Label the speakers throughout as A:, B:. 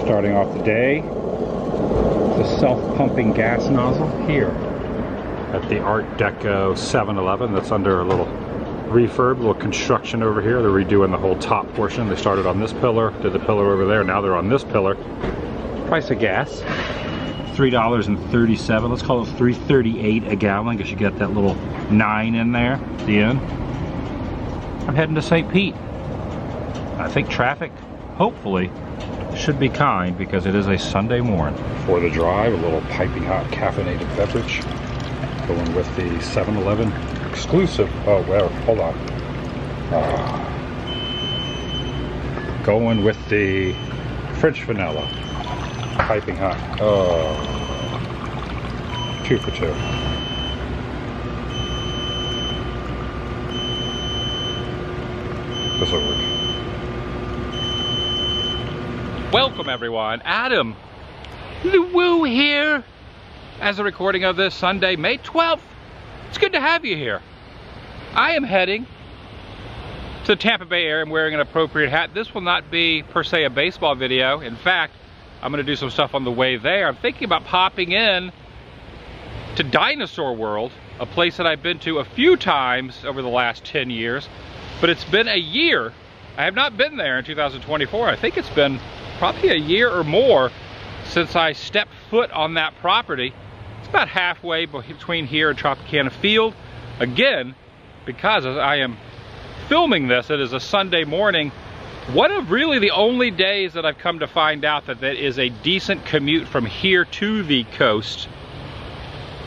A: Starting off the day, the self-pumping gas nozzle here at the Art Deco 7-Eleven. That's under a little refurb, little construction over here. They're redoing the whole top portion. They started on this pillar, did the pillar over there, now they're on this pillar. Price of gas, $3.37. Let's call it $3.38 a gallon, because you got that little 9 in there at the end. I'm heading to St. Pete. I think traffic, hopefully, should be kind, because it is a Sunday morning. For the drive, a little piping hot caffeinated beverage. Going with the 7-Eleven exclusive. Oh, well, hold on. Going with the French vanilla. Piping hot. Oh. 2 for 2. This'll work. Welcome everyone, Adam TheDailyWoo here, as a recording of this Sunday, May 12th. It's good to have you here. I am heading to the Tampa Bay area. I'm wearing an appropriate hat. This will not be per se a baseball video. In fact, I'm going to do some stuff on the way there. I'm thinking about popping in to Dinosaur World, a place that I've been to a few times over the last 10 years, but it's been a year. I have not been there in 2024. I think it's been probably a year or more since I stepped foot on that property. It's about halfway between here and Tropicana Field. Again, because I am filming this, it is a Sunday morning. One of really the only days that I've come to find out that that is a decent commute from here to the coast.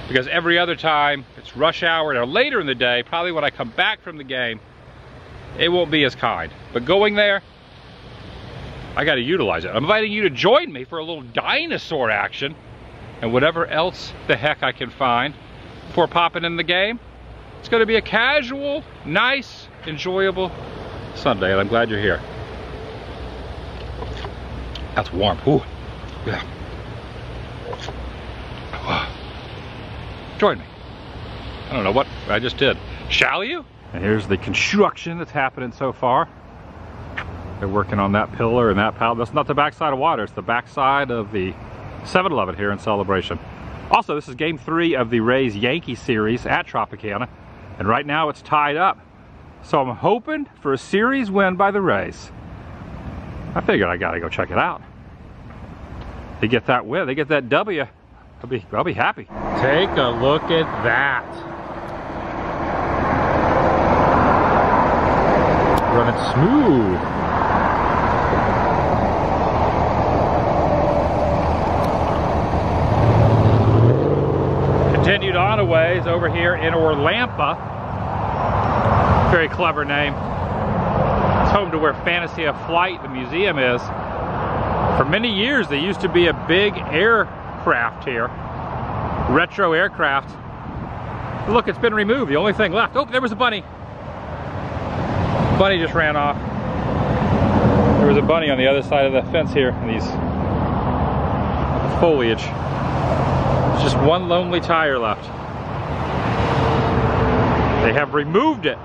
A: Because every other time it's rush hour or later in the day, probably when I come back from the game, it won't be as kind. But going there, I got to utilize it. I'm inviting you to join me for a little dinosaur action and whatever else the heck I can find before popping in the game. It's going to be a casual, nice, enjoyable Sunday, and I'm glad you're here. That's warm. Ooh, yeah. Join me. I don't know what I just did. Shall you? And here's the construction that's happening so far. They're working on that pillar and that pallet. That's not the backside of water, it's the backside of the 7-Eleven here in Celebration. Also, this is game 3 of the Rays Yankee series at Tropicana, and right now it's tied up. So I'm hoping for a series win by the Rays. I figured I gotta go check it out. They get that win, they get that W, I'll be happy. Take a look at that. Running smooth. Continued on a ways over here in Orlampa. Very clever name. It's home to where Fantasy of Flight, the museum, is. For many years there used to be a big aircraft here. Retro aircraft. Look, it's been removed. The only thing left. Oh, there was a bunny. Bunny just ran off. There was a bunny on the other side of the fence here in these foliage. There's just one lonely tire left. They have removed it.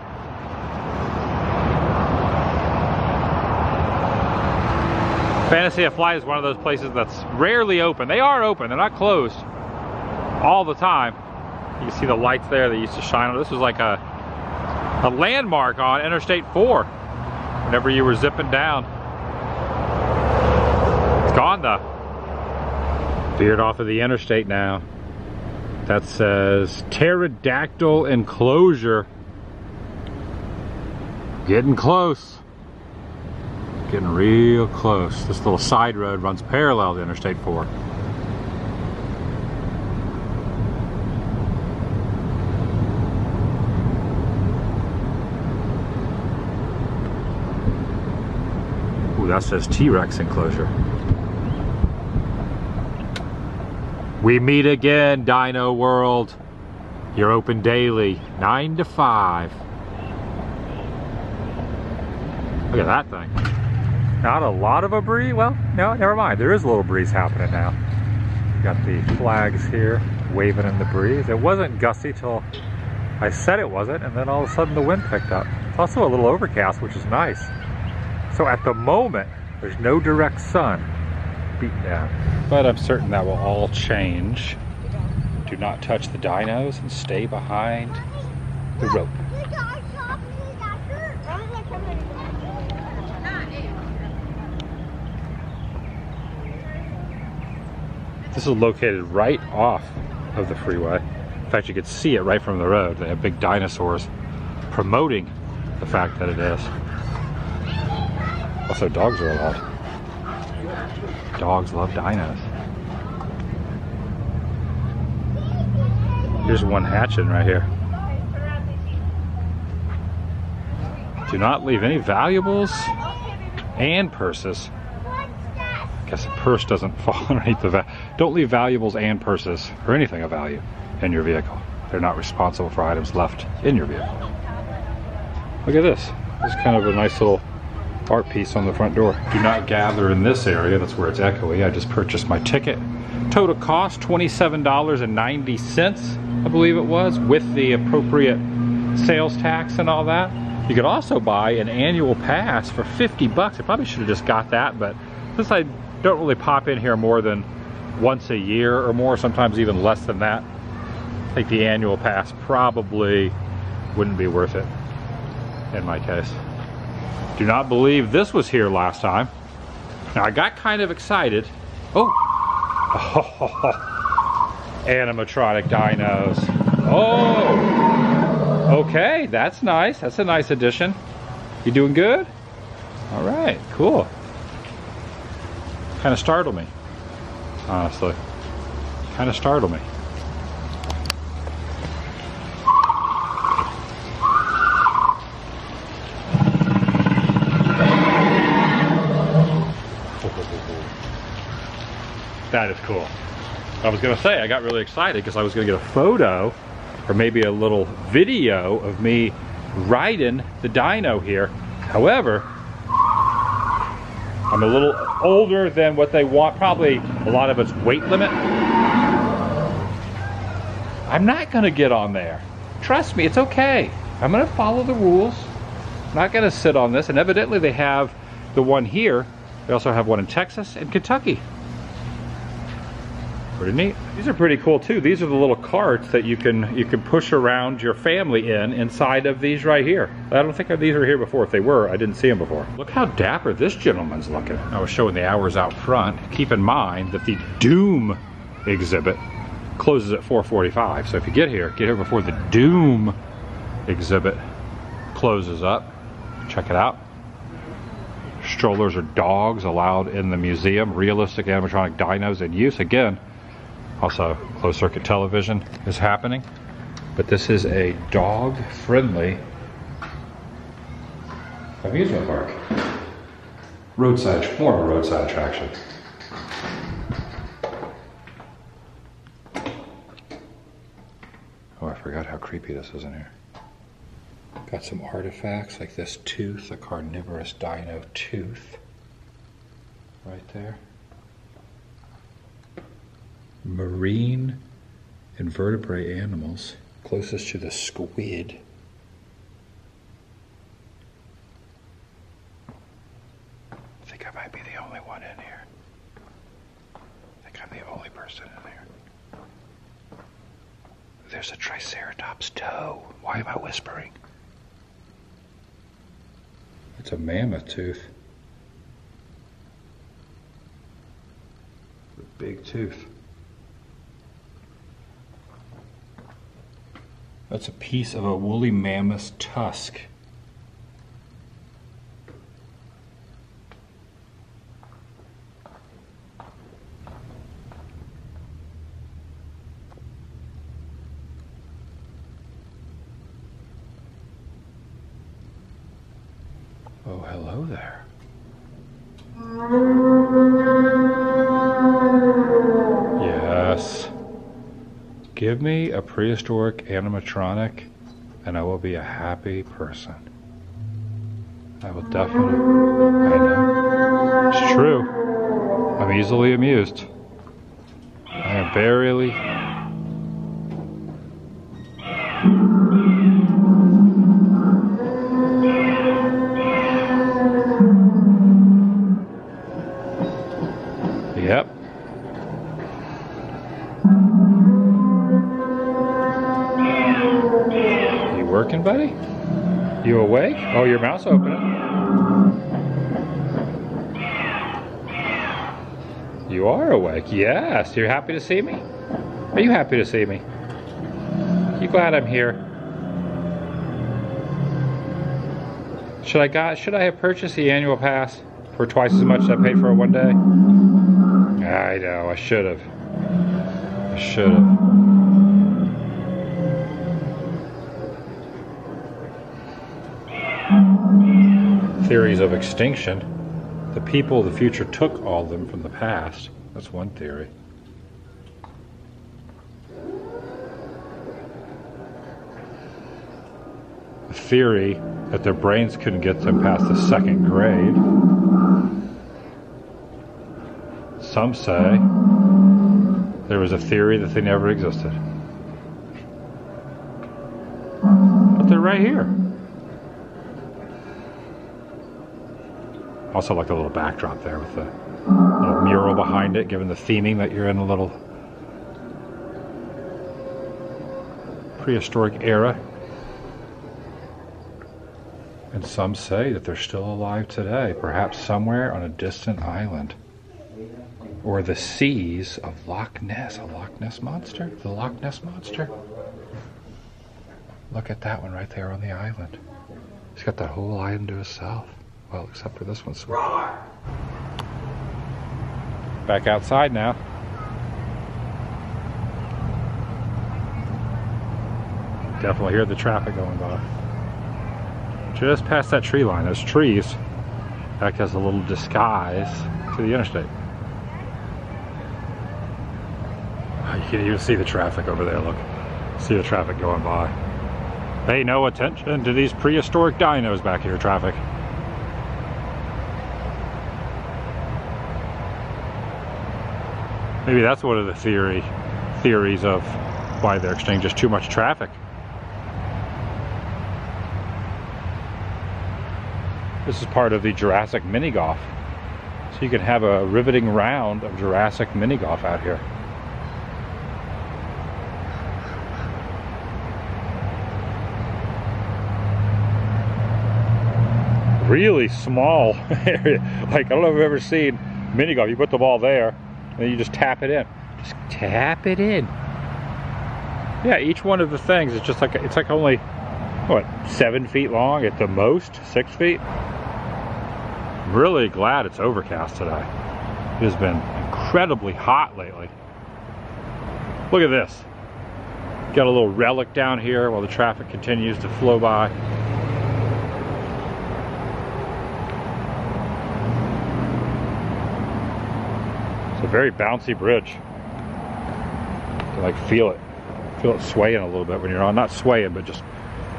A: Fantasy of Flight is one of those places that's rarely open. They are open, they're not closed all the time. You can see the lights there they used to shine on. This was like a landmark on Interstate 4 whenever you were zipping down. It's gone though. Veered off of the interstate now. That says pterodactyl enclosure. Getting close. Getting real close. This little side road runs parallel to Interstate 4. Ooh, that says T-Rex enclosure. We meet again, Dino World. You're open daily, 9 to 5. Look at that thing. Not a lot of a breeze. Well, no, never mind. There is a little breeze happening now. Got the flags here waving in the breeze. It wasn't gusty till I said it wasn't, and then all of a sudden the wind picked up. It's also a little overcast, which is nice. So at the moment, there's no direct sun feet down. But I'm certain that will all change. Do not touch the dinos and stay behind the rope. This is located right off of the freeway. In fact, you could see it right from the road. They have big dinosaurs promoting the fact that it is. Also, dogs are allowed. Dogs love dinos. Here's one hatching right here. Do not leave any valuables and purses. I guess a purse doesn't fall underneath the Don't leave valuables and purses or anything of value in your vehicle. They're not responsible for items left in your vehicle. Look at this. This is kind of a nice little art piece on the front door. Do not gather in this area. That's where it's echoey. I just purchased my ticket. Total cost $27.90, I believe it was, with the appropriate sales tax and all that. You could also buy an annual pass for 50 bucks. I probably should have just got that, but since I don't really pop in here more than once a year or more, sometimes even less than that, I think the annual pass probably wouldn't be worth it in my case. Do not believe this was here last time. Now I got kind of excited. Oh, animatronic dinos. Oh, okay, that's nice. That's a nice addition. You doing good? All right, cool. Kind of startled me, honestly. Kind of startled me. That is cool. I was gonna say, I got really excited because I was gonna get a photo or maybe a little video of me riding the dino here. However, I'm a little older than what they want, probably a lot of it's weight limit. I'm not gonna get on there. Trust me, it's okay. I'm gonna follow the rules. I'm not gonna sit on this, and evidently they have the one here. They also have one in Texas and Kentucky. Pretty neat. These are pretty cool too. These are the little carts that you can push around your family inside of these right here. I don't think these were here before. If they were, I didn't see them before. Look how dapper this gentleman's looking. I was showing the hours out front. Keep in mind that the Doom exhibit closes at 4:45. So if you get here before the Doom exhibit closes up. Check it out. Strollers or dogs allowed in the museum. Realistic animatronic dinos in use. Again, also closed circuit television is happening. But this is a dog-friendly amusement park. Roadside, more of a roadside attraction. Oh, I forgot how creepy this is in here. Got some artifacts like this tooth, a carnivorous dino tooth. Right there. Marine invertebrate animals. Closest to the squid. I think I might be the only one in here. I think I'm the only person in here. There's a triceratops toe. Why am I whispering? It's a mammoth tooth. A big tooth. That's a piece of a woolly mammoth's tusk. Oh, hello there. Yes. Give me a prehistoric animatronic and I will be a happy person. I will definitely, I know. It's true. I'm easily amused. I am barely. Yep. You working, buddy? You awake? Oh, your mouth's open. You are awake. Yes. You're happy to see me? Are you happy to see me? You glad I'm here? Should I have purchased the annual pass for twice as much as I paid for it one day? I know, I should have. I should have. Theories of extinction. The people of the future took all of them from the past. That's one theory. A theory that their brains couldn't get them past the 2nd grade. Some say there was a theory that they never existed. But they're right here. Also like the little backdrop there with the little mural behind it, given the theming that you're in a little prehistoric era. And some say that they're still alive today, perhaps somewhere on a distant island. Or the seas of Loch Ness. A Loch Ness monster? The Loch Ness monster? Look at that one right there on the island. He's got that whole island to himself. Well, except for this one. Back outside now. Definitely hear the traffic going by. Just past that tree line. Those trees act as a little disguise to the interstate. You can even see the traffic over there, look. See the traffic going by. Pay no attention to these prehistoric dinos back here, traffic. Maybe that's one of the theories of why they're extinct, just too much traffic. This is part of the Jurassic mini golf. So you can have a riveting round of Jurassic mini golf out here. Really small area. Like, I don't know if I've ever seen mini golf. You put the ball there, and then you just tap it in. Just tap it in. Yeah, each one of the things is just like, it's like only, what, 7 feet long at the most? 6 feet? I'm really glad it's overcast today. It has been incredibly hot lately. Look at this. Got a little relic down here while the traffic continues to flow by. It's a very bouncy bridge. You can like feel it swaying a little bit when you're on. Not swaying, but just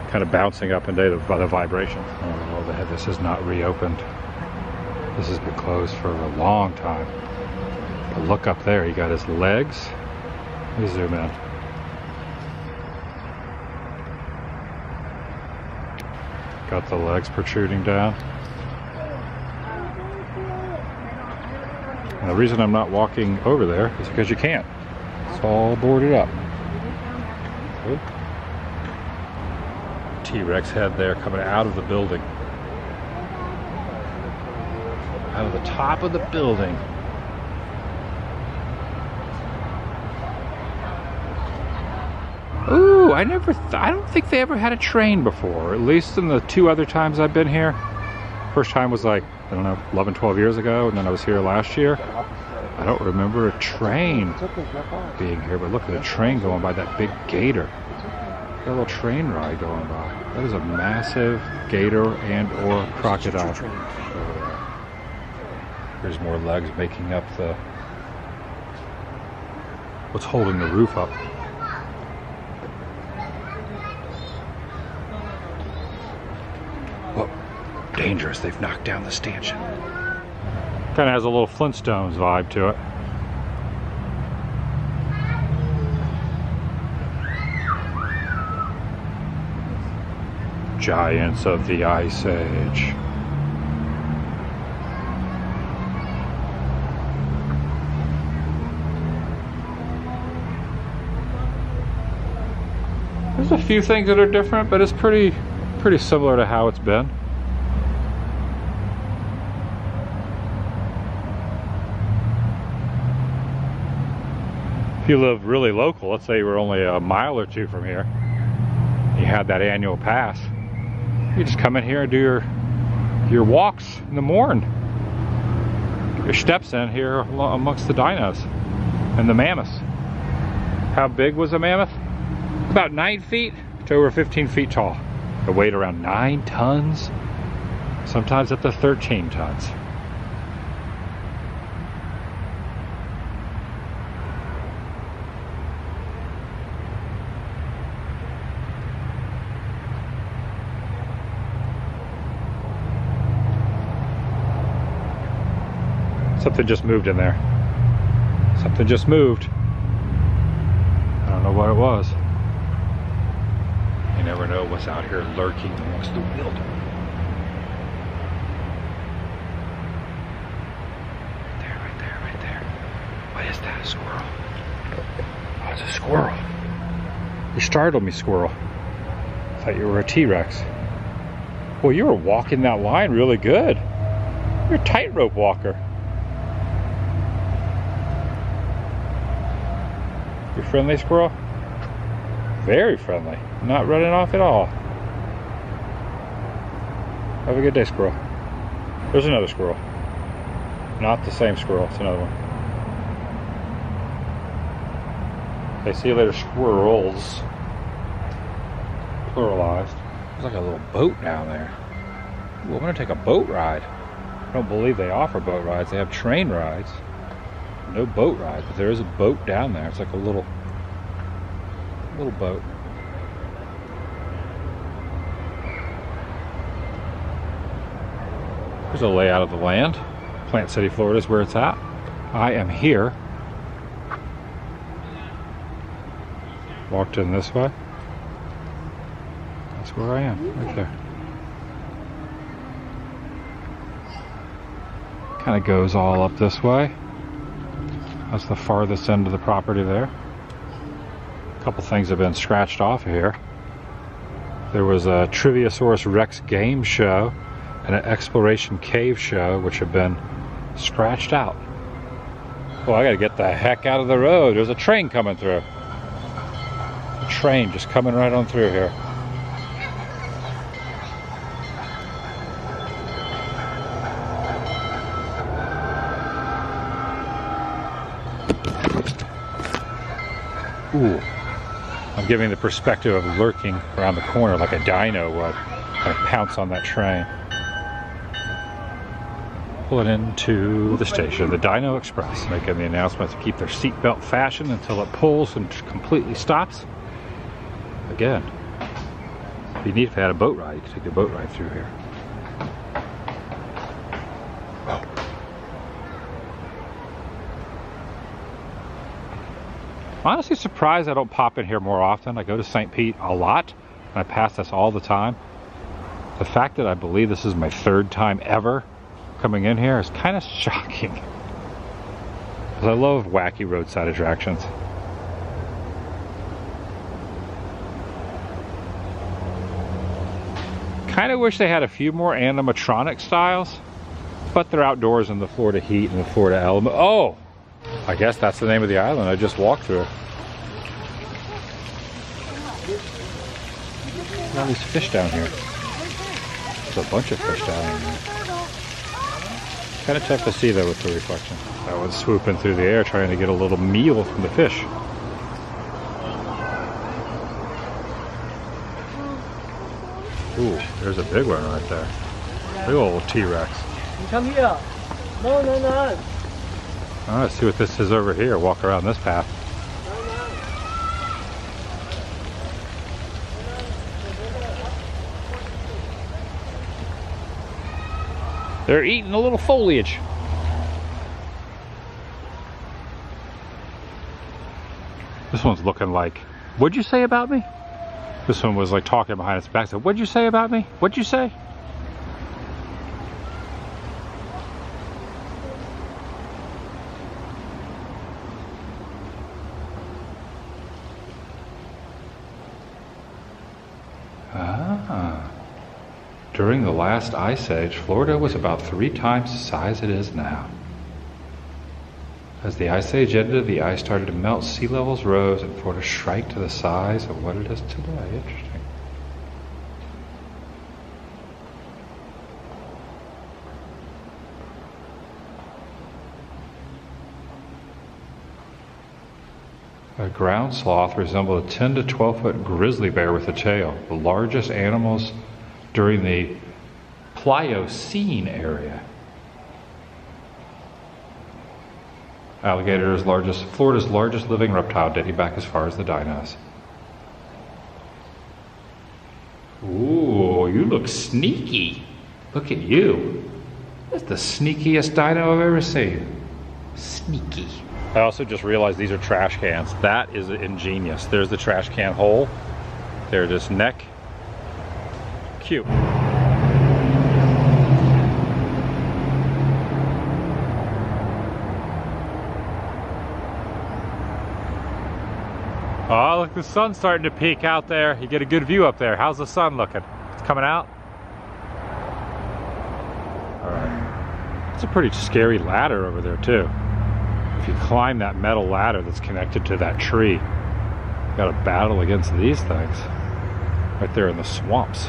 A: kind of bouncing up and down by the vibration. Oh, this is not reopened. This has been closed for a long time. But look up there, you got his legs. Let me zoom in. Got the legs protruding down. And the reason I'm not walking over there is because you can't. It's all boarded up. Good. T-Rex head there coming out of the building. Out of the top of the building. Ooh, I don't think they ever had a train before, at least in the 2 other times I've been here. First time was like, I don't know, 11, 12 years ago, and then I was here last year. I don't remember a train being here, but look at the train going by, that big gator. Got a little train ride going by. That is a massive gator and or crocodile. There's more legs making up the, what's holding the roof up. Whoa, dangerous, they've knocked down the stanchion. Kind of has a little Flintstones vibe to it. Giants of the Ice Age. There's a few things that are different, but it's pretty similar to how it's been. If you live really local, let's say you were only a mile or two from here, you had that annual pass, you just come in here and do your walks in the morning. Get your steps in here amongst the dinos and the mammoths. How big was a mammoth? About 9 feet to over 15 feet tall. It weighed around 9 tons, sometimes up to 13 tons. Something just moved in there. Something just moved. I don't know what it was. You never know what's out here lurking amongst the wilderness. Right there. What is that, a squirrel? Oh, it's a squirrel. You startled me, squirrel. I thought you were a T-Rex. Well, you were walking that line really good. You're a tightrope walker. You friendly, squirrel? Very friendly. Not running off at all. Have a good day, squirrel. There's another squirrel. Not the same squirrel, it's another one. Okay, see you later, squirrels. Pluralized. There's like a little boat down there. Ooh, I'm gonna take a boat ride. I don't believe they offer boat rides. They have train rides. No boat ride, but there is a boat down there. It's like a little boat. Here's a layout of the land. Plant City, Florida is where it's at. I am here. Walked in this way. That's where I am, right there. Kind of goes all up this way. That's the farthest end of the property there. A couple things have been scratched off here. There was a Triviasaurus Rex game show and an exploration cave show, which have been scratched out. Well, I gotta get the heck out of the road. There's a train coming through. A train just coming right on through here. Ooh, I'm giving the perspective of lurking around the corner like a dino would. Kind of pounce on that train. Pulling into the station, the Dino Express, making the announcement to keep their seatbelt fastened until it pulls and completely stops. Again, it'd be neat if they had a boat ride. You could take a boat ride through here. I'm honestly surprised I don't pop in here more often. I go to St. Pete a lot, and I pass this all the time. The fact that I believe this is my 3rd time ever coming in here is kind of shocking. Because I love wacky roadside attractions. Kind of wish they had a few more animatronic styles, but they're outdoors in the Florida heat and the Florida element. Oh! I guess that's the name of the island I just walked through. Look at all these fish down here. There's a bunch of fish down here. Kind of tough to see though with the reflection. That one's swooping through the air trying to get a little meal from the fish. Ooh, there's a big one right there. Big old T-Rex.
B: Come here. No, no, no.
A: All right, let's see what this is over here. Walk around this path. They're eating a little foliage. This one's looking like, what'd you say about me? This one was like talking behind its back. So, what'd you say about me? What'd you say? During the last ice age, Florida was about 3 times the size it is now. As the ice age ended, the ice started to melt, sea levels rose, and Florida shrank to the size of what it is today. Interesting. A ground sloth resembled a 10 to 12 foot grizzly bear with a tail, the largest animals during the Pliocene area. Alligator is Florida's largest living reptile, dating back as far as the dinos. Ooh, you look sneaky. Look at you. That's the sneakiest dino I've ever seen. Sneaky. I also just realized these are trash cans. That is ingenious. There's the trash can hole. There's this neck. Cute. Oh, look, the sun's starting to peek out there. You get a good view up there. How's the sun looking? It's coming out? All right. It's a pretty scary ladder over there, too. If you climb that metal ladder that's connected to that tree, you gotta battle against these things. Right there in the swamps.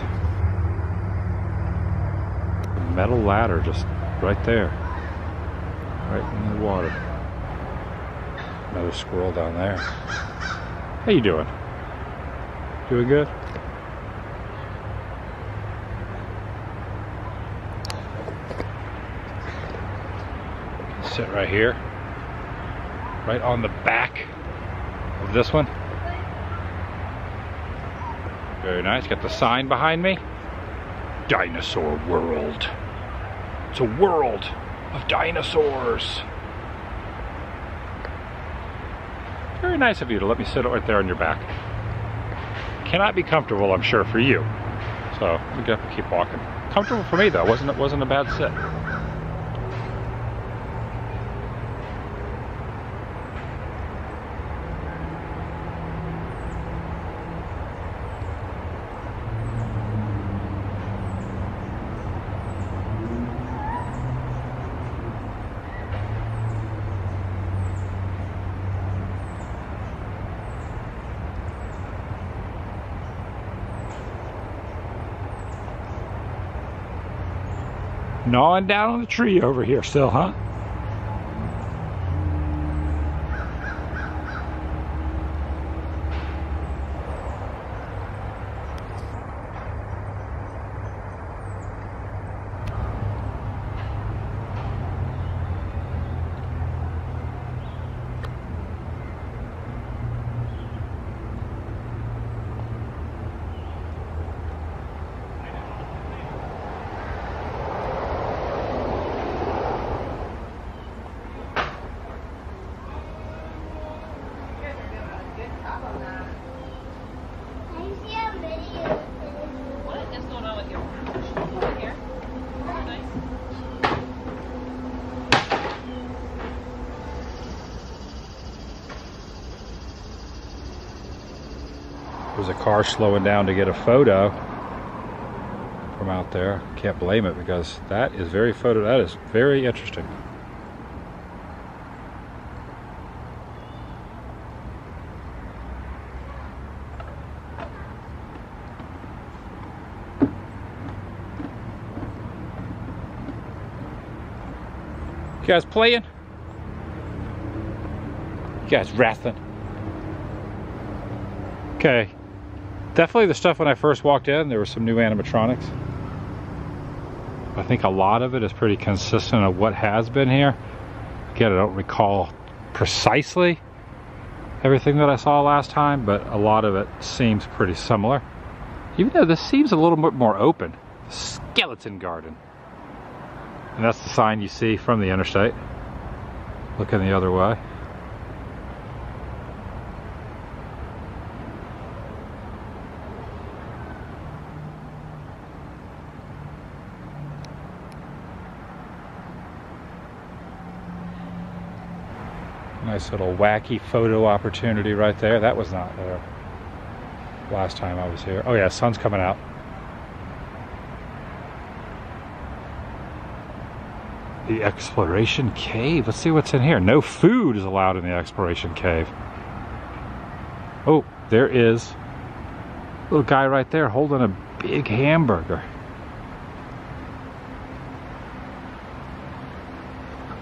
A: The metal ladder just right there. Right in the water. Another squirrel down there. How you doing? Doing good? Sit right here. Right on the back of this one. Very nice. Got the sign behind me. Dinosaur World. It's a world of dinosaurs. Very nice of you to let me sit right there on your back. Cannot be comfortable, I'm sure, for you. So we get up and keep walking. Comfortable for me though. It wasn't a bad sit. Gnawing down on the tree over here still, huh? There's a car slowing down to get a photo from out there. Can't blame it because that is very interesting. You guys playing? You guys wrestling? Okay. Definitely the stuff when I first walked in, there was some new animatronics. I think a lot of it is pretty consistent of what has been here. Again, I don't recall precisely everything that I saw last time, but a lot of it seems pretty similar. Even though this seems a little bit more open. Skeleton Garden. And that's the sign you see from the interstate. Looking the other way. Nice little wacky photo opportunity right there. That was not there last time I was here. Oh yeah, sun's coming out. The exploration cave. Let's see what's in here. No food is allowed in the exploration cave. Oh, there is a little guy right there holding a big hamburger.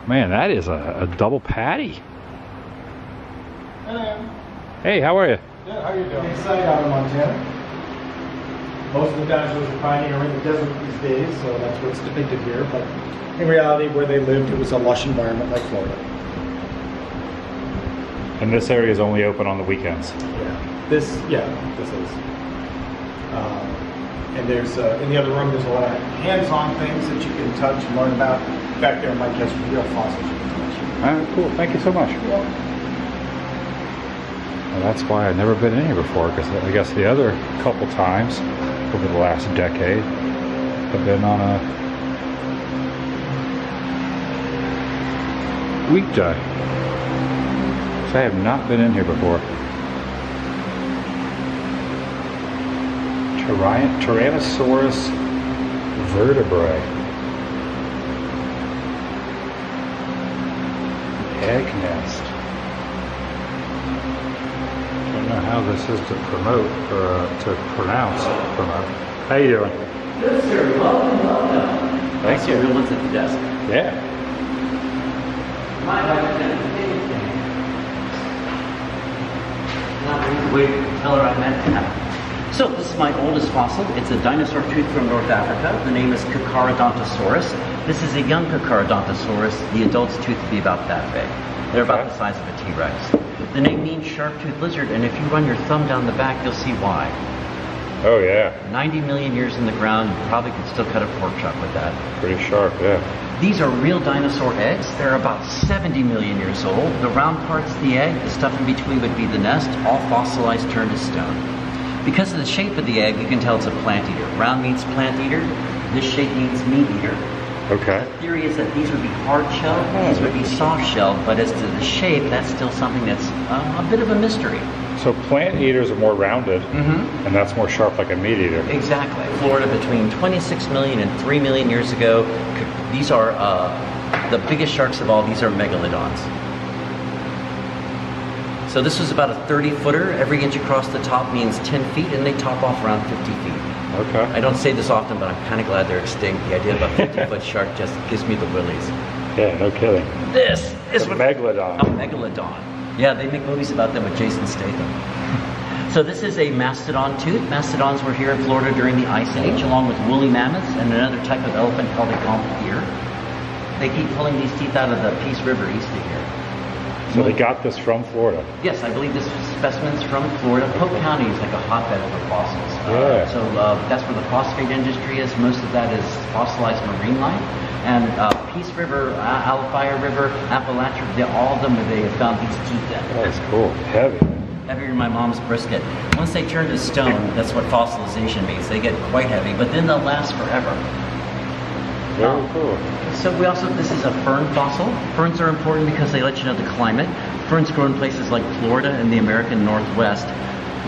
A: Man, that is a double patty.
C: Hello.
A: Hey, how are you?
C: Good, how are you doing? Excited out in Montana. Most of the dinosaurs are finding are in the desert these days, so that's what's depicted here. But in reality, where they lived, it was a lush environment like Florida.
A: And this area is only open on the weekends.
C: This is. And there's, in the other room, there's a lot of hands-on things that you can touch and learn about. Back there, Mike has real fossils you can touch.
A: All right, cool. Thank you so much. Well, that's why I've never been in here before, because I guess the other couple times over the last decade have been on a weekday. So I have not been in here before. Tyrannosaurus vertebrae. Egg nest. Don't know how this is to promote or to pronounce. How you doing?
D: Good, sir. Welcome.
A: Thank you.
D: Real ones at the desk.
A: Yeah.
D: My not really the way to tell her I meant to have. So this is my oldest fossil. It's a dinosaur tooth from North Africa. The name is Carcharodontosaurus. This is a young Carcharodontosaurus. The adult's tooth would be about that big. They're about the size of a T-Rex. The name means sharp-toothed lizard, and if you run your thumb down the back, you'll see why.
A: Oh yeah.
D: 90 million years in the ground, you probably could still cut a pork chop with that.
A: Pretty sharp, yeah.
D: These are real dinosaur eggs. They're about 70 million years old. The round part's the egg, the stuff in between would be the nest, all fossilized, turned to stone. Because of the shape of the egg, you can tell it's a plant eater. Round means plant eater, this shape means meat eater.
A: Okay.
D: The theory is that these would be hard shelled, these would be soft shelled, but as to the shape, that's still something that's a bit of a mystery.
A: So plant eaters are more rounded, and that's more sharp like a meat eater. Exactly.
D: Florida between 26 million and 3 million years ago, these are the biggest sharks of all. These are megalodons. So this was about a 30-footer. Every inch across the top means 10 feet, and they top off around 50 feet.
A: Okay.
D: I don't say this often, but I'm kind of glad they're extinct. The idea of a 50-foot shark just gives me the willies.
A: Yeah, no kidding.
D: This is
A: a megalodon.
D: A megalodon. Yeah, they make movies about them with Jason Statham. So this is a mastodon tooth. Mastodons were here in Florida during the Ice Age, along with woolly mammoths and another type of elephant called a gomphir. They keep pulling these teeth out of the Peace River east of here.
A: So they got this from Florida?
D: Yes, I believe this specimen's from Florida. Polk County is like a hotbed for fossils.
A: Yeah.
D: So that's where the phosphate industry is. Most of that is fossilized marine life. And Peace River, Alafaya River, Appalachia, all of them they have found these teeth in.
A: That's cool. Heavy.
D: Heavier than my mom's brisket. Once they turn to stone, that's what fossilization means. They get quite heavy, but then they'll last forever.
A: Very cool.
D: So this is a fern fossil. Ferns are important because they let you know the climate. Ferns grow in places like Florida and the American Northwest.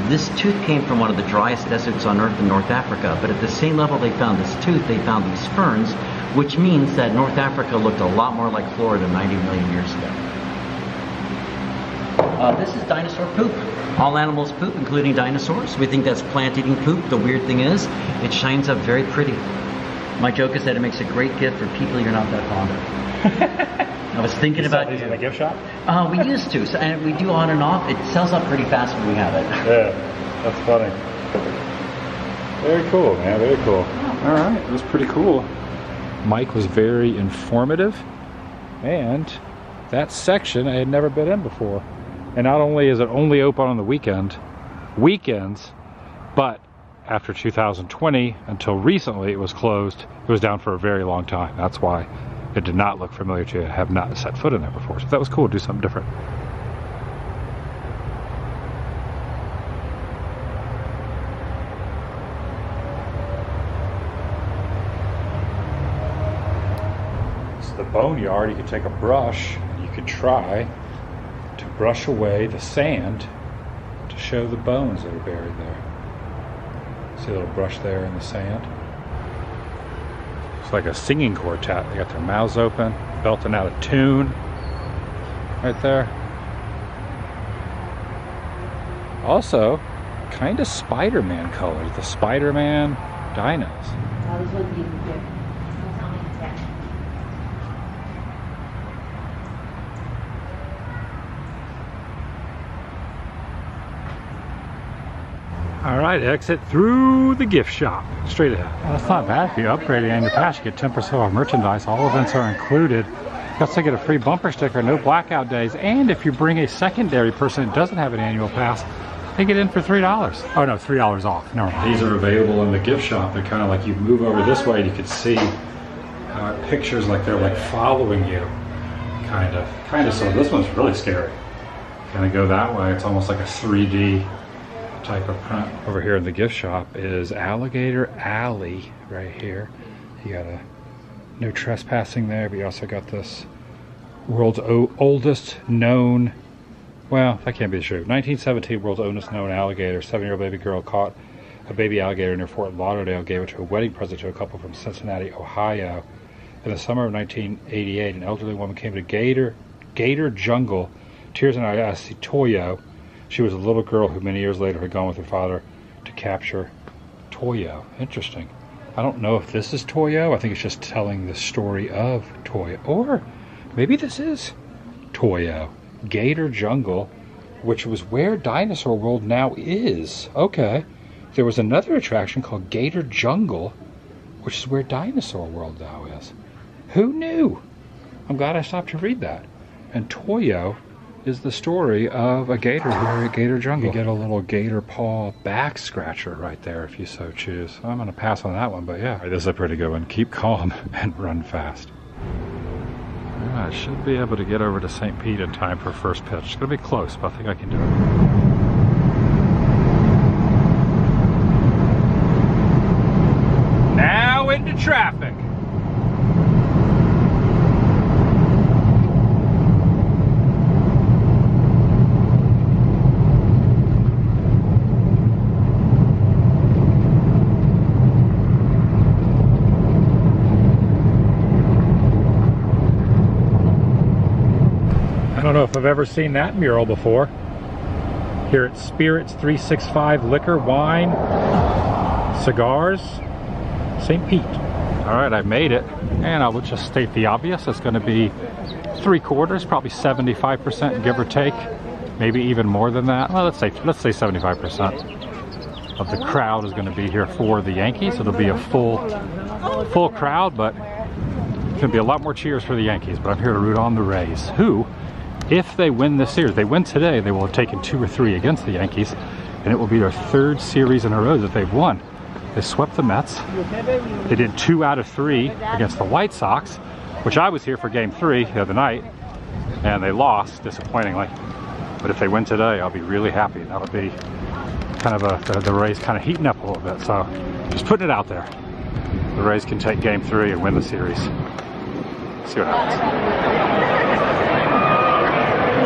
D: This tooth came from one of the driest deserts on Earth in North Africa, but at the same level they found this tooth, they found these ferns, which means that North Africa looked a lot more like Florida 90 million years ago. This is dinosaur poop. All animals poop, including dinosaurs. We think that's plant-eating poop. The weird thing is, it shines up very pretty. My joke is that it makes a great gift for people you're not that fond of. I was thinking about
A: these in the gift shop?
D: We used to, so, and we do on and off. It sells up pretty fast when we have it.
A: Yeah, that's funny. Very cool, man. Very cool. All right, it was pretty cool. Mike was very informative, and that section I had never been in before. And not only is it only open on the weekends, but after 2020, until recently, it was closed. It was down for a very long time. That's why it did not look familiar to you. I have not set foot in there before. So that was cool to do something different. So the boneyard, you could take a brush, and you could try to brush away the sand to show the bones that are buried there. See a little brush there in the sand? It's like a singing quartet. They got their mouths open, belting out a tune right there. Also, kind of Spider-Man colors. The Spider-Man dinos. All right, exit through the gift shop. Straight ahead. Well, that's not bad. If you upgrade an annual pass, you get 10% off merchandise. All events are included. You also get a free bumper sticker, no blackout days. And if you bring a secondary person that doesn't have an annual pass, they get in for $3. Oh no, $3 off. Never mind. These are available in the gift shop. They're kind of like you move over this way and you can see how it pictures like they're like following you. Kind of. So this one's really scary. Kind of go that way. It's almost like a 3D type of print. Over here in the gift shop is Alligator Alley right here. You got a no trespassing there, but you also got this world's oldest known, well, that can't be true. 1917 world's oldest known alligator. 7-year-old baby girl caught a baby alligator near Fort Lauderdale, gave it to a wedding present to a couple from Cincinnati, Ohio. In the summer of 1988, an elderly woman came to Gator Jungle, Tears in Her Eyes, to see Toyo. She was a little girl who many years later had gone with her father to capture Toyo. Interesting. I don't know if this is Toyo. I think it's just telling the story of Toyo. Or maybe this is Toyo. Gator Jungle, which was where Dinosaur World now is. Okay. There was another attraction called Gator Jungle, which is where Dinosaur World now is. Who knew? I'm glad I stopped to read that. And Toyo is the story of a gator here at Gator Jungle. You get a little gator paw back scratcher right there if you so choose. I'm going to pass on that one, but yeah. This is a pretty good one. Keep calm and run fast. I should be able to get over to St. Pete in time for first pitch. It's going to be close, but I think I can do it. Now into traffic. I don't know if I've ever seen that mural before. Here at Spirits 365 Liquor, Wine, Cigars, St. Pete. All right, I made it, and I will just state the obvious. It's going to be 3/4, probably 75%, give or take, maybe even more than that. Well, let's say 75% of the crowd is going to be here for the Yankees. It'll be a full crowd, but it's going to be a lot more cheers for the Yankees. But I'm here to root on the Rays, who, if they win this series, they win today, they will have taken 2 or 3 against the Yankees, and it will be their 3rd series in a row that they've won. They swept the Mets. They did 2 out of 3 against the White Sox, which I was here for game 3 the other night, and they lost, disappointingly. But if they win today, I'll be really happy. That'll be kind of the Rays kind of heating up a little bit, so just putting it out there. The Rays can take game 3 and win the series. See what happens.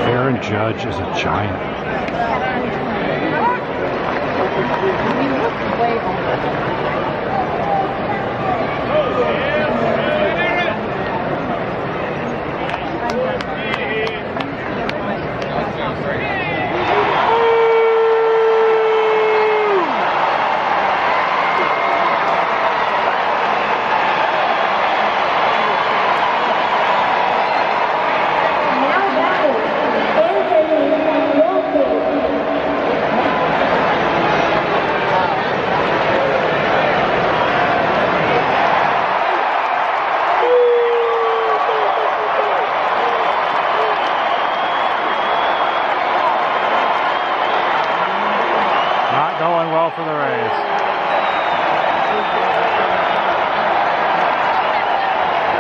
A: Aaron Judge is a giant. Going well for the Rays.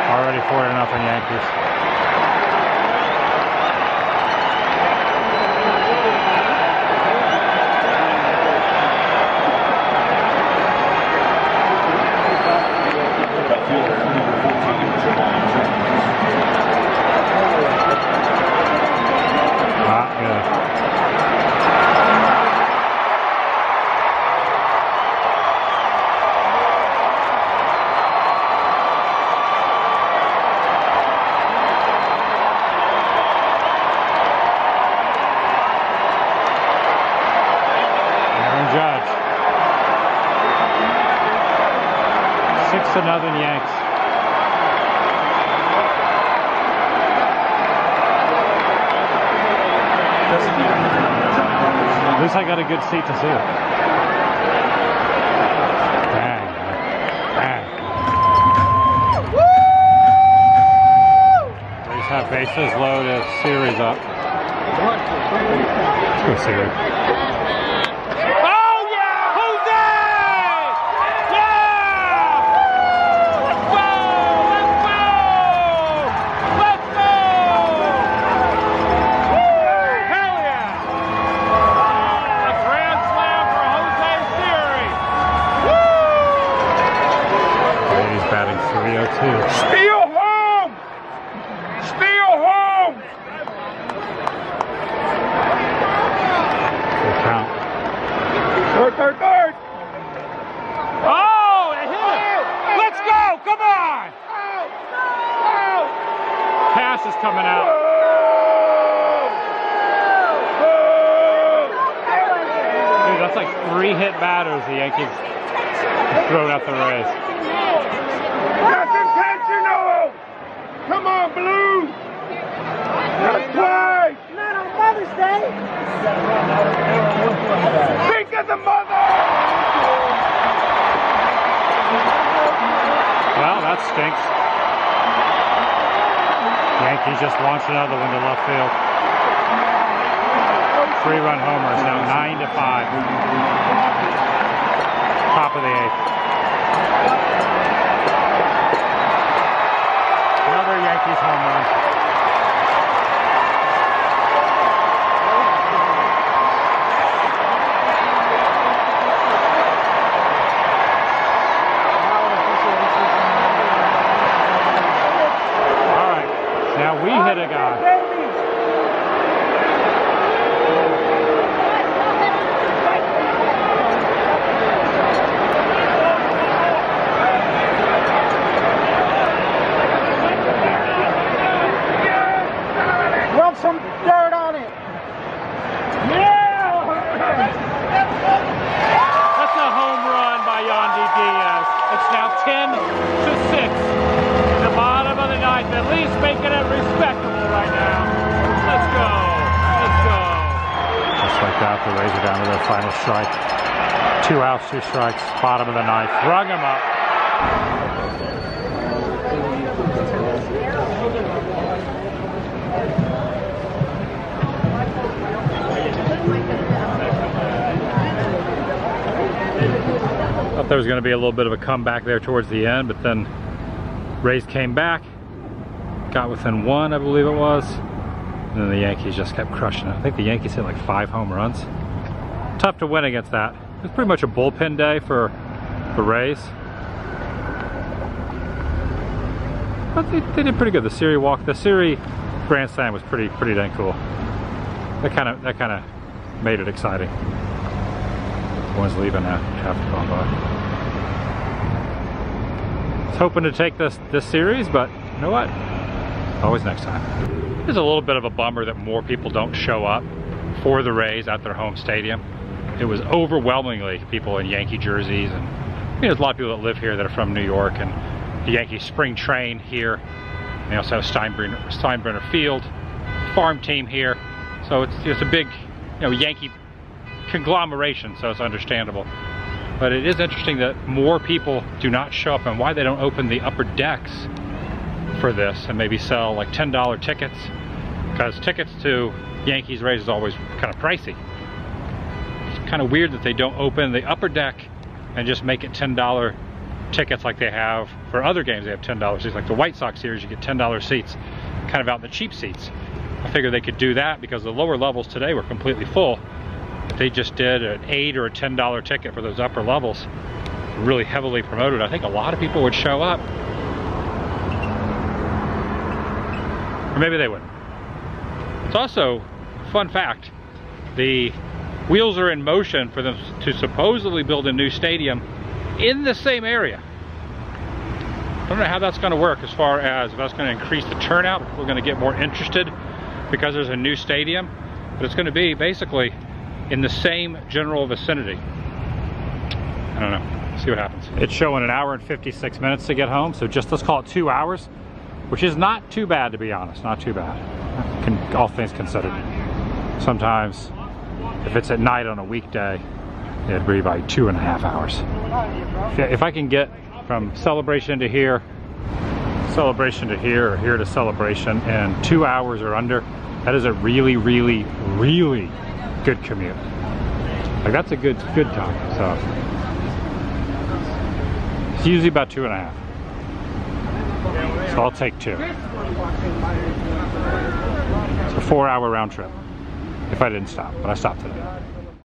A: Already 4-0 Yankees. Not good. 6-0 Yanks. At least I got a good seat to see it. Bang. Bang. Rays have bases loaded, series up. Let's go series. Oh yeah! Jose! Yeah! Let's go! Let's go! Let's go! Hell yeah! A grand slam for Jose Siri! Woo! He's batting 302. Steal home! Steal home! Full count. Third! Oh, it hit it! Let's go! Come on! Pass is coming out. Dude, that's like 3 hit batters the Yankees have thrown at the Rays.
E: That's intentional! Come on, Blue! Let's play!
B: Not on Mother's Day.
E: Think of the mother!
A: Well, that stinks. Yankees just launched another one to left field. 3-run homer. It's now 9-5. Top of the 8th. Another Yankees home run. All right, now we hit a guy.
B: Rub some dirt on it.
A: That's a home run by Yandy Diaz. It's now 10-6. The bottom of the 9th, at least making it respectable right now. Let's go. Let's go. Just like that, the Rays are down to their final strike. 2 outs, 2 strikes. Bottom of the 9th. Rung him up. Thought there was going to be a little bit of a comeback there towards the end, but then Rays came back, got within 1, I believe it was, and then the Yankees just kept crushing it. I think the Yankees hit like 5 home runs. Tough to win against that. It was pretty much a bullpen day for the Rays. But they did pretty good. The Siri grand slam was pretty dang cool. That kind of made it exciting. One's leaving now. Have to go by. I was hoping to take this series, but you know what? Always next time. It's a little bit of a bummer that more people don't show up for the Rays at their home stadium. It was overwhelmingly people in Yankee jerseys, and there's a lot of people that live here that are from New York, and the Yankee spring train here. They also have Steinbrenner Field, farm team here, so it's a big, Yankee conglomeration, so it's understandable. But it is interesting that more people do not show up, and why they don't open the upper decks for this and maybe sell like $10 tickets, because tickets to Yankees Rays is always kind of pricey. It's kind of weird that they don't open the upper deck and just make it $10 tickets like they have for other games. They have $10 seats, like the White Sox series, you get $10 seats, kind of out in the cheap seats. I figured they could do that because the lower levels today were completely full. If they just did an $8 or a $10 ticket for those upper levels, really heavily promoted, I think a lot of people would show up. Or maybe they wouldn't. It's also a fun fact, the wheels are in motion for them to supposedly build a new stadium in the same area. I don't know how that's going to work as far as if that's going to increase the turnout, if we're going to get more interested because there's a new stadium, but it's going to be basically in the same general vicinity. I don't know. See what happens. It's showing an hour and 56 minutes to get home, so just let's call it 2 hours, which is not too bad, to be honest, not too bad, all things considered. Sometimes, if it's at night on a weekday, it'd be like 2.5 hours. If I can get from Celebration to here, Celebration to here, or here to Celebration in 2 hours or under, that is a really, really, really good commute. Like, that's a good time, so. It's usually about 2.5. So I'll take 2. It's a 4-hour round trip. If I didn't stop, but I stopped today.